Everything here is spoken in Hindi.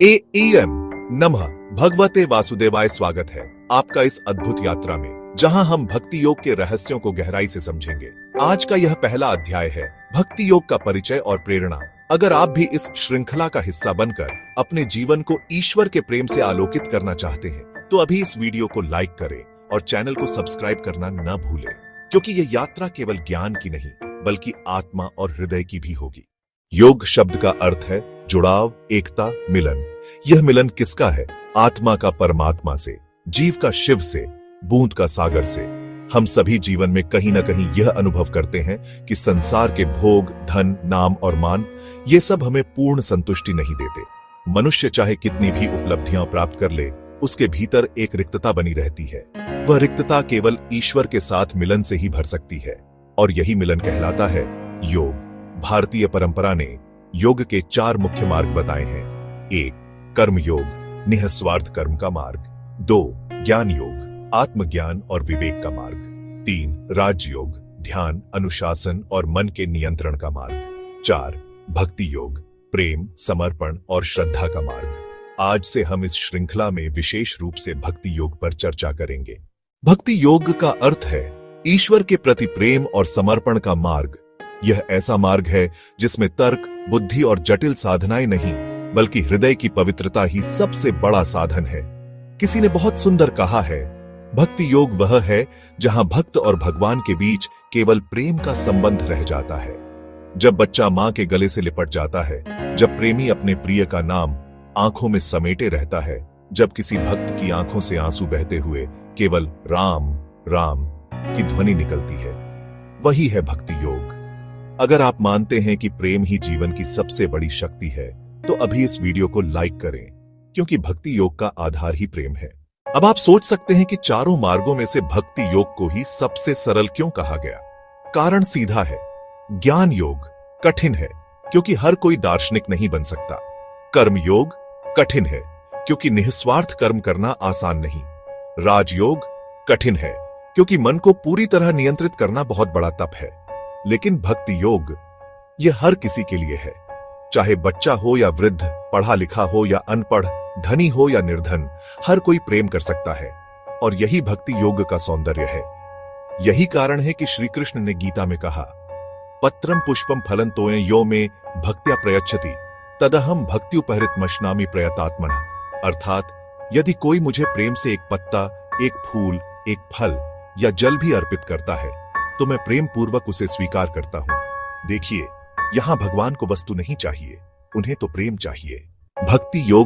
एएम नमः भगवते वासुदेवाय। स्वागत है आपका इस अद्भुत यात्रा में, जहां हम भक्ति योग के रहस्यों को गहराई से समझेंगे। आज का यह पहला अध्याय है भक्ति योग का परिचय और प्रेरणा। अगर आप भी इस श्रृंखला का हिस्सा बनकर अपने जीवन को ईश्वर के प्रेम से आलोकित करना चाहते हैं, तो अभी इस वीडियो को लाइक करें और चैनल को सब्सक्राइब करना न भूलें, क्योंकि यह यात्रा केवल ज्ञान की नहीं बल्कि आत्मा और हृदय की भी होगी। योग शब्द का अर्थ है जुड़ाव, एकता, मिलन। यह मिलन किसका है? आत्मा का परमात्मा से, जीव का शिव से, बूंद का सागर से। हम सभी जीवन में कहीं ना कहीं यह अनुभव करते हैं कि संसार के भोग, धन, नाम और मान, ये सब हमें पूर्ण संतुष्टि नहीं देते। मनुष्य चाहे कितनी भी उपलब्धियां प्राप्त कर ले, उसके भीतर एक रिक्तता बनी रहती है। वह रिक्तता केवल ईश्वर के साथ मिलन से ही भर सकती है, और यही मिलन कहलाता है योग। भारतीय परंपरा ने योग के 4 मुख्य मार्ग बताए हैं। 1. कर्म योग, निःस्वार्थ कर्म का मार्ग। 2. ज्ञान योग, आत्मज्ञान और विवेक का मार्ग। 3. राजयोग, ध्यान, अनुशासन और मन के नियंत्रण का मार्ग। 4. भक्ति योग, प्रेम, समर्पण और श्रद्धा का मार्ग। आज से हम इस श्रृंखला में विशेष रूप से भक्ति योग पर चर्चा करेंगे। भक्ति योग का अर्थ है ईश्वर के प्रति प्रेम और समर्पण का मार्ग। यह ऐसा मार्ग है जिसमें तर्क, बुद्धि और जटिल साधनाएं नहीं, बल्कि हृदय की पवित्रता ही सबसे बड़ा साधन है। किसी ने बहुत सुंदर कहा है, भक्ति योग वह है जहां भक्त और भगवान के बीच केवल प्रेम का संबंध रह जाता है। जब बच्चा मां के गले से लिपट जाता है, जब प्रेमी अपने प्रिय का नाम आंखों में समेटे रहता है, जब किसी भक्त की आंखों से आंसू बहते हुए केवल राम राम की ध्वनि निकलती है, वही है भक्ति योग। अगर आप मानते हैं कि प्रेम ही जीवन की सबसे बड़ी शक्ति है, तो अभी इस वीडियो को लाइक करें, क्योंकि भक्ति योग का आधार ही प्रेम है। अब आप सोच सकते हैं कि चारों मार्गों में से भक्ति योग को ही सबसे सरल क्यों कहा गया? कारण सीधा है। ज्ञान योग कठिन है, क्योंकि हर कोई दार्शनिक नहीं बन सकता। कर्म योग कठिन है, क्योंकि निःस्वार्थ कर्म करना आसान नहीं। राजयोग कठिन है, क्योंकि मन को पूरी तरह नियंत्रित करना बहुत बड़ा तप है। लेकिन भक्ति योग यह हर किसी के लिए है, चाहे बच्चा हो या वृद्ध, पढ़ा लिखा हो या अनपढ़, धनी हो या निर्धन, हर कोई प्रेम कर सकता है। और यही भक्ति योग का सौंदर्य है। यही कारण है कि श्री कृष्ण ने गीता में कहा, पत्रम पुष्पम फलं तोय यो में भक्त्या प्रयच्छति तदहम भक्ति उपहृत मशनामि प्रयतात्मनः। अर्थात यदि कोई मुझे प्रेम से एक पत्ता, एक फूल, एक फल या जल भी अर्पित करता है, तो मैं प्रेम पूर्वक उसे स्वीकार करता हूं। देखिए, यहां भगवान को वस्तु नहीं चाहिए, उन्हें तो प्रेम चाहिए। भक्ति योग